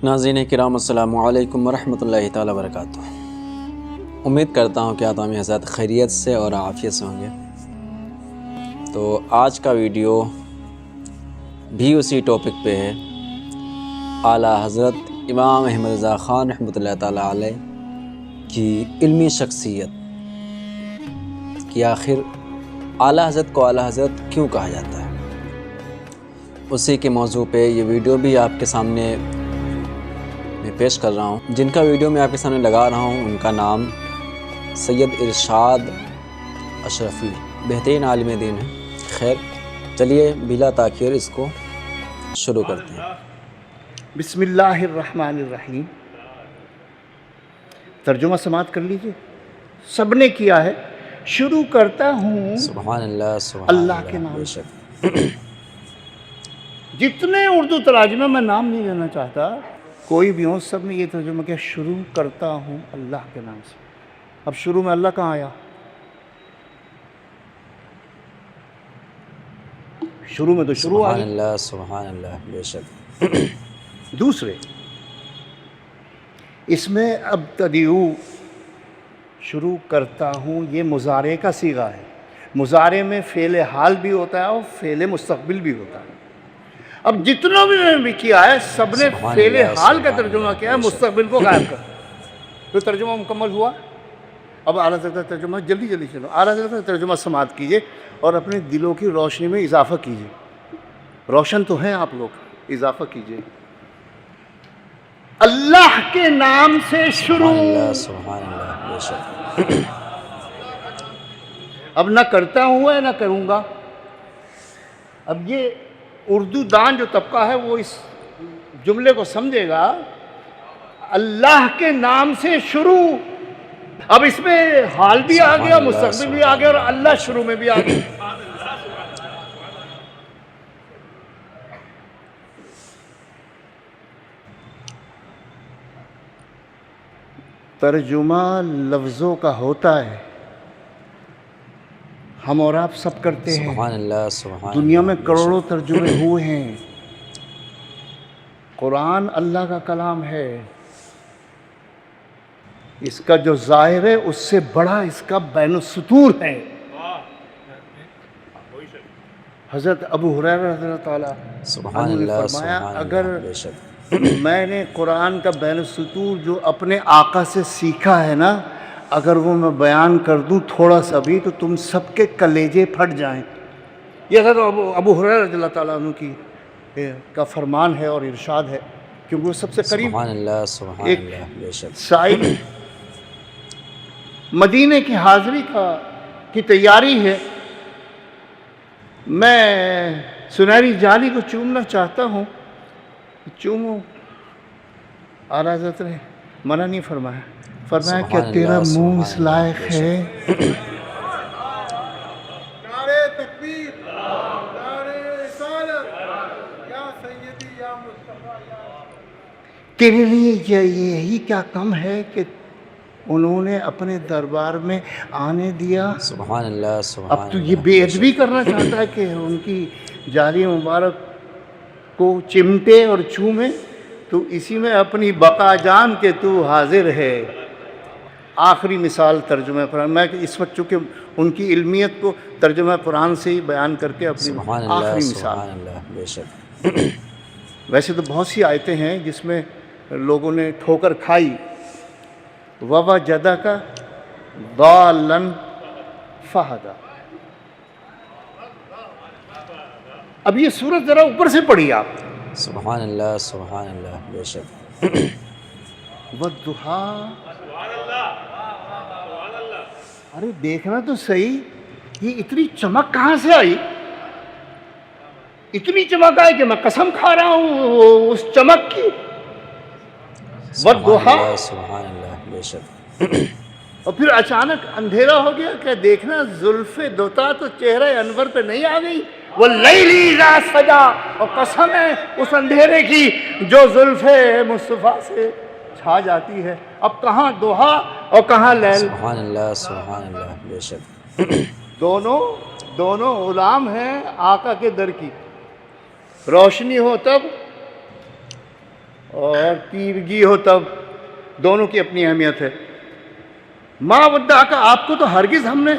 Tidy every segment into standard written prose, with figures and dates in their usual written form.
ناظرین کرام السلام علیکم ورحمۃ اللہ تعالیٰ وبرکاتہ۔ امید کرتا ہوں کہ آپ تمام حضرات خیریت سے اور عافیت سے ہوں گے۔ تو آج کا ویڈیو بھی اسی ٹاپک پہ ہے، اعلیٰ حضرت امام احمد رضا خان رحمۃ اللہ تعالیٰ علیہ کی علمی شخصیت کہ آخر اعلیٰ حضرت کو اعلیٰ حضرت کیوں کہا جاتا ہے۔ اسی کے موضوع پہ یہ ویڈیو بھی آپ کے سامنے میں پیش کر رہا ہوں۔ جن کا ویڈیو میں آپ کے سامنے لگا رہا ہوں ان کا نام سید ارشاد اشرفی بہترین عالم دین ہے۔ خیر چلیے بلا تاخیر اس کو شروع کرتے ہیں۔ بسم اللہ الرحمن الرحیم۔ ترجمہ سماعت کر لیجئے، سب نے کیا ہے۔ شروع کرتا ہوں سبحان اللہ سبحان اللہ کے نام بے سے۔ شک۔ جتنے اردو تراجمے میں نام نہیں لینا چاہتا، کوئی بھی ہو، سب نے یہ ترجمہ کیا، شروع کرتا ہوں اللہ کے نام سے۔ اب شروع میں اللہ کہاں آیا؟ شروع میں تو شروع آ سبحان گئی۔ اللہ سبحان اللہ بے شک۔ دوسرے اس میں ابتدئو شروع کرتا ہوں، یہ مضارع کا صیغہ ہے۔ مضارع میں فعل حال بھی ہوتا ہے اور فعل مستقبل بھی ہوتا ہے۔ اب جتنوں بھی کیا ہے سب نے سبحان فعل اللہ، حال کا سبحان ترجمہ اللہ، کیا ہے، بے شک۔ مستقبل کو غائب کر۔ تو ترجمہ مکمل ہوا۔ اب اعلیٰ حضرت کا ترجمہ جلدی چلو، اعلیٰ حضرت کا ترجمہ سماعت کیجئے اور اپنے دلوں کی روشنی میں اضافہ کیجئے۔ روشن تو ہیں آپ لوگ، اضافہ کیجئے۔ اللہ کے نام سے شروع۔ سبحان اللہ سبحان اللہ بے شک۔ اب نہ کرتا ہوں ہے نہ کروں گا۔ اب یہ اردو دان جو طبقہ ہے وہ اس جملے کو سمجھے گا، اللہ کے نام سے شروع۔ اب اس میں حال بھی آ گیا، مستقبل بھی آ گیا اور اللہ شروع میں بھی آ گیا۔ ترجمہ لفظوں کا ہوتا ہے، ہم اور آپ سب کرتے ہیں۔ سبحان اللہ سبحان دنیا اللہ میں بے کروڑوں شک۔ ترجمے ہوئے ہیں۔ قرآن اللہ کا کلام ہے، اس کا جو ظاہر ہے اس سے بڑا اس کا بین السطور ہے۔ حضرت ابو ہریرہ رضی اللہ تعالیٰ سبحان عنہ نے اللہ فرمایا، سبحان اگر اللہ بے شک۔ میں نے قرآن کا بین السطور جو اپنے آقا سے سیکھا ہے نا، اگر وہ میں بیان کر دوں تھوڑا سا بھی تو تم سب کے کلیجے پھٹ جائیں۔ یہ حضرت ابو ہریرہ رضی اللہ تعالیٰ عنہ کا فرمان ہے اور ارشاد ہے، کیونکہ وہ سب سے قریب سبحان اللہ سبحان ایک اللہ بے شک۔ سائل مدینے کی حاضری کی تیاری ہے، میں سنہری جالی کو چومنا چاہتا ہوں، چوموں؟ اعلیٰ حضرت نے منع نہیں فرمایا، فرمایا کیا سبحان تیرا اللہ، منہ اس سبحان اللہ، لائق بے ہے؟ نعرے تکبیر، نعرے رسالت، یا سیدی یا مصطفیٰ یا تیرے لیے یہی کیا کم ہے کہ انہوں نے اپنے دربار میں آنے دیا؟ سبحان اللہ سبحان اب تو اللہ یہ بے بے ادبی شک۔ کرنا چاہتا ہے کہ ان کی جاری مبارک کو چمٹے اور چومے، تو اسی میں اپنی بقا جان کے تو حاضر ہے۔ آخری مثال ترجمہ قرآن، میں اس وقت چونکہ ان کی علمیت کو ترجمہ قرآن سے ہی بیان کر کے اپنی سبحان اللہ آخری مثال۔ سبحان اللہ بے شک۔ ویسے تو بہت سی آیتیں ہیں جس میں لوگوں نے ٹھوکر کھائی۔ وَوَجَدَكَ ضَالًّا فَهَدَىٰ۔ اب یہ سورت ذرا اوپر سے پڑھی آپ۔ سبحان اللہ سبحان اللہ بے شک۔ وَالضُّحَىٰ، ارے دیکھنا تو صحیح، یہ اتنی چمک کہاں سے آئی؟ اتنی چمک آئی کہ میں قسم کھا رہا ہوں اس چمک کی۔ سبحان وَالضُّحَىٰ، اللہ سبحان اللہ بے شک۔ اور پھر اچانک اندھیرا ہو گیا کہ دیکھنا زلف دوتا تو چہرہ انور پہ نہیں آ گئی۔ وَاللَّيْلِ إِذَا سَجَىٰ، اور قسم ہے اس اندھیرے کی جو زلف مصطفیٰ سے چھا جاتی ہے۔ اب کہاں دوحا اور کہاں لیل؟ سبحان اللہ سبحان اللہ بے شک۔ دونوں غلام ہیں آقا کے در کی۔ روشنی ہو تب اور تیرگی ہو تب، دونوں کی اپنی اہمیت ہے۔ ماں ودع کا آپ کو تو ہرگز ہم نے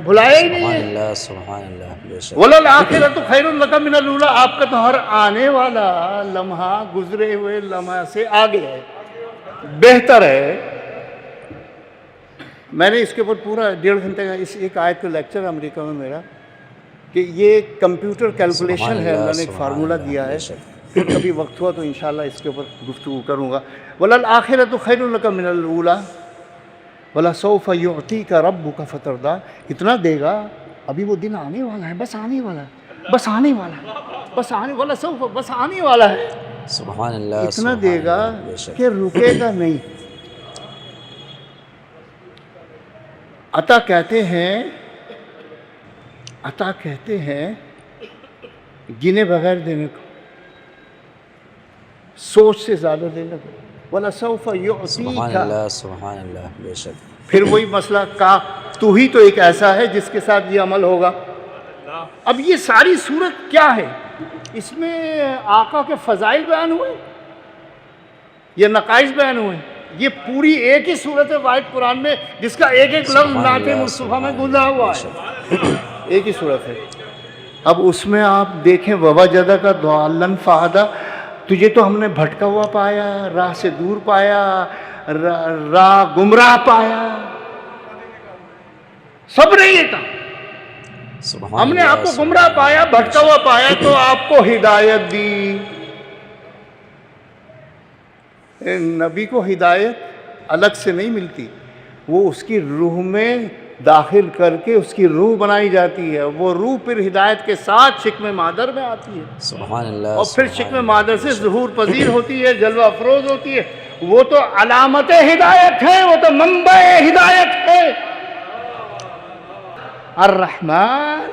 بھلایا ہی نہیں سبحان ہے۔ اللہ سبحان اللہ، بے شک وَلَلْآخِرَةُ خَيْرٌ لَكَ مِنَ الْأُولَىٰ، آپ کا تو ہر آنے والا لمحہ گزرے ہوئے لمحہ سے آگے ہے، بہتر ہے۔ میں نے اس کے اوپر پورا 1.5 گھنٹے کا اس ایک آیت کا لیکچر امریکہ میں میرا، کہ یہ کمپیوٹر کیلکولیشن ہے، اللہ نے ایک فارمولہ دیا ہے، پھر کبھی وقت ہوا تو انشاءاللہ اس کے اوپر گفتگو کروں گا۔ وَلَلْآخِرَةُ خَيْرٌ لَكَ مِنَ الْأُولَىٰ وَلَسَوْفَ يُعْطِيكَ رَبُّكَ فَتَرْضَىٰ، اتنا دے گا، ابھی وہ دن آنے والا ہے، بس آنے والا ہے، بس آنے والا ہے، بس آنے والا، سوف بس آنے والا ہے، سبحان اللہ اتنا دے سبحان گا اللہ، بے شک کہ رکے گا نہیں۔ عطا کہتے ہیں گنے بغیر دینے کو، سوچ سے زیادہ دینے کو۔ وَلَسَوْفَ سبحان يُعْطِيكَ، اللہ سبحان اللہ، بے شک پھر وہی مسئلہ کا تو ہی تو ایک ایسا ہے جس کے ساتھ یہ عمل ہوگا۔ اب یہ ساری صورت کیا ہے؟ اس میں آقا کے فضائل بیان ہوئے یا نقائص بیان ہوئے؟ یہ پوری ایک ہی صورت ہے واحد قرآن میں جس کا ایک ایک لفظ سبحان نعت اللہ، مصطفیٰ میں سبحان گونجا اللہ، ہوا بے ہے، ایک ہی صورت ہے۔ اب اس میں آپ دیکھیں وَوَجَدَكَ ضَالًّا فَہَدَىٰ، تجھے تو ہم نے بھٹکا ہوا پایا، راہ سے دور پایا، راہ گمراہ پایا، سب نہیں یہ تھا۔ سبحان ہم نے اللہ، آپ کو سبحان گمراہ اللہ، پایا، بھٹکا ہوا پایا تو آپ کو ہدایت دی۔ نبی کو ہدایت الگ سے نہیں ملتی، وہ اس کی روح میں داخل کر کے اس کی روح بنائی جاتی ہے، وہ روح پھر ہدایت کے ساتھ شکم مادر میں آتی ہے، سبحان اللہ اور پھر سبحان شکم اللہ، مادر سے ظہور پذیر ہوتی ہے، جلوہ افروز ہوتی ہے۔ وہ تو علامت ہدایت ہے، وہ تو منبع ہدایت ہے۔ الرحمن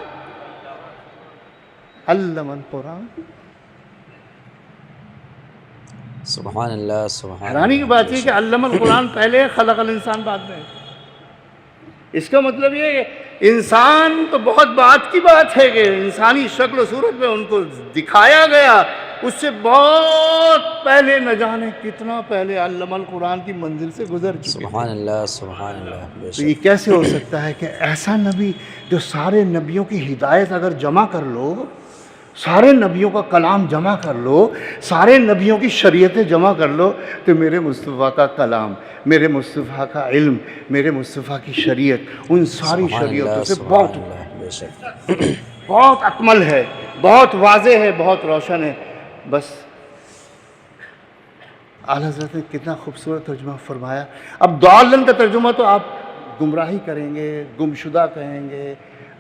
علم القرآن۔ سبحان اللہ سبحان حیرانی کی اللہ، بات بے یہ کہ شک علم القرآن پہلے ہے، خلق الانسان بعد میں ہے۔ اس کا مطلب یہ ہے کہ انسان تو بہت بات کی بات ہے کہ انسانی شکل و صورت میں ان کو دکھایا گیا، اس سے بہت پہلے نہ جانے کتنا پہلے علم القرآن کی منزل سے گزر چکے۔ سبحان اللہ سبحان اللہ، بے تو یہ شک کیسے ہو سکتا ہے کہ ایسا نبی جو سارے نبیوں کی ہدایت اگر جمع کر لو، سارے نبیوں کا کلام جمع کر لو، سارے نبیوں کی شریعتیں جمع کر لو، تو میرے مصطفیٰ کا کلام، میرے مصطفیٰ کا علم، میرے مصطفیٰ کی شریعت ان ساری سبحان شریعتوں اللہ سے سبحان اللہ، بے شک بہت اکمل ہے، بہت واضح ہے، بہت روشن ہے۔ بس اعلیٰ حضرت نے کتنا خوبصورت ترجمہ فرمایا۔ اب ضالن کا ترجمہ تو آپ گمراہی کریں گے، گمشدہ کہیں گے،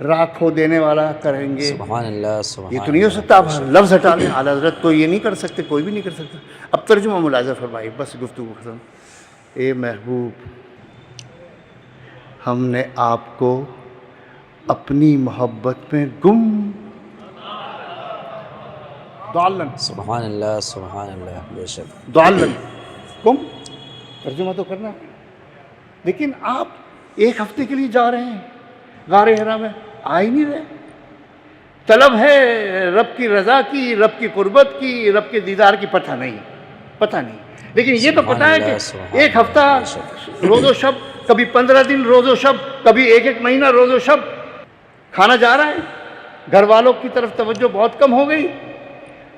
راہ کھو دینے والا کریں گے، سبحان اللہ سبحان یہ تو نہیں ہو اللہ، سکتا۔ آپ بے شک لفظ ہٹا لیں، اعلیٰ حضرت تو یہ نہیں کر سکتے، کوئی بھی نہیں کر سکتا۔ اب ترجمہ ملاحظہ فرمائیے، بس گفتگو ختم۔ اے محبوب، ہم نے آپ کو اپنی محبت میں گم ضالن سبحان اللہ سبحان اللہ، بے شک ضالن گم، ترجمہ تو کرنا ہے۔ لیکن آپ ایک ہفتے کے لیے جا رہے ہیں غار حرا میں، آ ہی نہیں رہے۔ طلب ہے رب کی رضا کی، رب کی قربت کی، رب کے دیدار کی، پتہ نہیں، پتہ نہیں۔ لیکن یہ تو پتہ ہے کہ ایک ہفتہ روز و شب، کبھی 15 دن روز و شب، کبھی ایک مہینہ روز و شب کھانا جا رہا ہے، گھر والوں کی طرف توجہ بہت کم ہو گئی،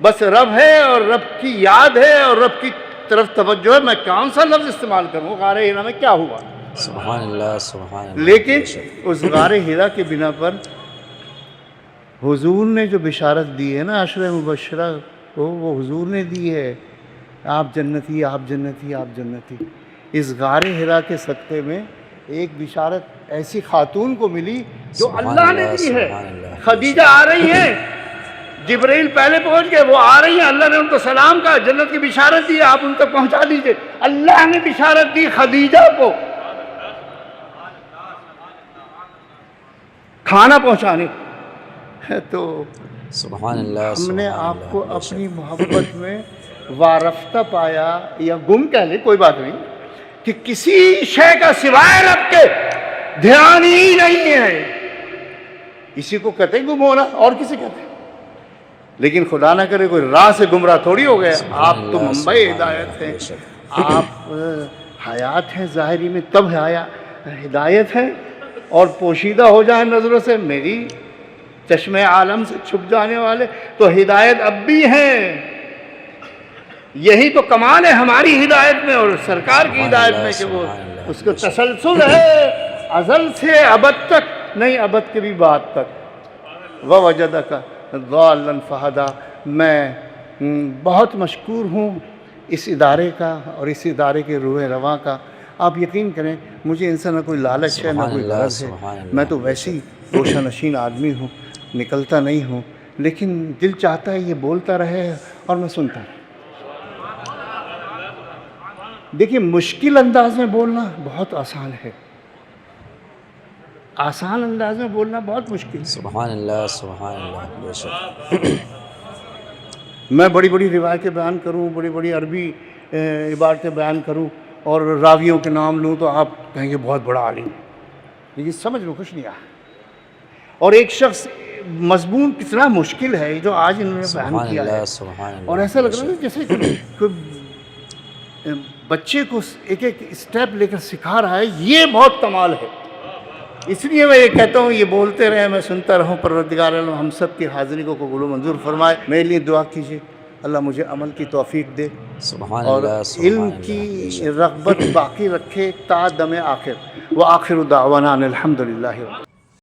بس رب ہے اور رب کی یاد ہے اور رب کی طرف توجہ ہے۔ میں کون سا لفظ استعمال کروں؟ غار حرا میں کیا ہوا؟ سبحان اللہ سبحان اللہ، لیکن بے شک اس غار حرا کے بنا پر حضور نے جو بشارت دی ہے نا، عشر مبشرہ کو، وہ حضور نے دی ہے، آپ جنتی، آپ جنتی، آپ جنتی۔ اس غار حرا کے صدقے میں ایک بشارت ایسی خاتون کو ملی جو سبحان اللہ نے اللہ، دی ہے۔ سبحان اللہ، خدیجہ آ رہی ہیں، جبرائیل پہلے پہنچ گئے، وہ آ رہی ہیں، اللہ نے ان کو سلام کہا، جنت کی بشارت دی، آپ ان تک پہنچا دیجئے۔ اللہ نے بشارت دی خدیجہ کو کھانا پہنچانے کو۔ تو سبحان اللہ ہم نے سبحان آپ اللہ، کو بے شک اپنی محبت میں وارفتہ پایا، یا گم کہہ لیں، کوئی بات نہیں، کہ کسی شے کا سوائے رب کے دھیان ہی نہیں ہے۔ اسی کو کہتے ہیں گم ہونا، اور کسی کہتے ہیں لیکن خدا نہ کرے کوئی راہ سے گمراہ تھوڑی ہو گئے. آپ تو اللہ، منبع سبحان ہدایت اللہ، ہیں. بے شک. آپ حیات ہیں ظاہری میں، تب ہدایت ہے. اور پوشیدہ ہو جائیں نظروں سے، میری چشمِ عالم سے چھپ جانے والے، تو ہدایت اب بھی ہیں. یہی تو کمال ہے ہماری ہدایت میں اور سرکار کی سبحان ہدایت اللہ، میں کہ وہ سبحان اللہ، اس کو بے شک. تسلسل ہے ازل سے ابد تک، نہیں ابد کے بھی بعد تک. وَوَجَدَكَ ضَالًّا فَهَدَىٰ. میں بہت مشکور ہوں اس ادارے کا اور اس ادارے کے روح رواں کا. آپ یقین کریں مجھے ان سے نہ کوئی لالچ ہے نہ سبحان کوئی اللہ، غرض ہے. سبحان میں اللہ، تو بے ویسی شک. گوشہ نشین آدمی ہوں، نکلتا نہیں ہوں، لیکن دل چاہتا ہے یہ بولتا رہے اور میں سنتا رہوں. دیکھیے مشکل انداز میں بولنا بہت آسان ہے، آسان انداز میں بولنا بہت مشکل ہے. سبحان اللہ، سبحان اللہ، بے شک. میں بڑی بڑی روایتیں بیان کروں، بڑی بڑی عربی عبارتیں بیان کروں اور راویوں کے نام لوں تو آپ کہیں گے بہت بڑا عالم ہے، لیکن سمجھ میں کچھ نہیں آیا. اور ایک شخص مضمون کتنا مشکل ہے جو آج انہوں نے بیان سبحان کیا ہے، اللہ، سبحان اللہ، اور ایسا بے لگ رہا ہے شک. جیسے کوئی بچے کو ایک ایک اسٹیپ لے کر سکھا رہا ہے. یہ بہت کمال ہے. اس لیے میں یہ کہتا ہوں یہ بولتے رہے میں سنتا رہوں. پروردگار عالم ہم سب کی حاضری کو قبول و منظور فرمائے. میرے لیے دعا کیجیے اللہ مجھے عمل کی توفیق دے سبحان اور اللہ، علم سبحان اللہ، بے کی شک. رغبت باقی رکھے تا دم آخر. وآخر دعوانا ان الحمد للہ.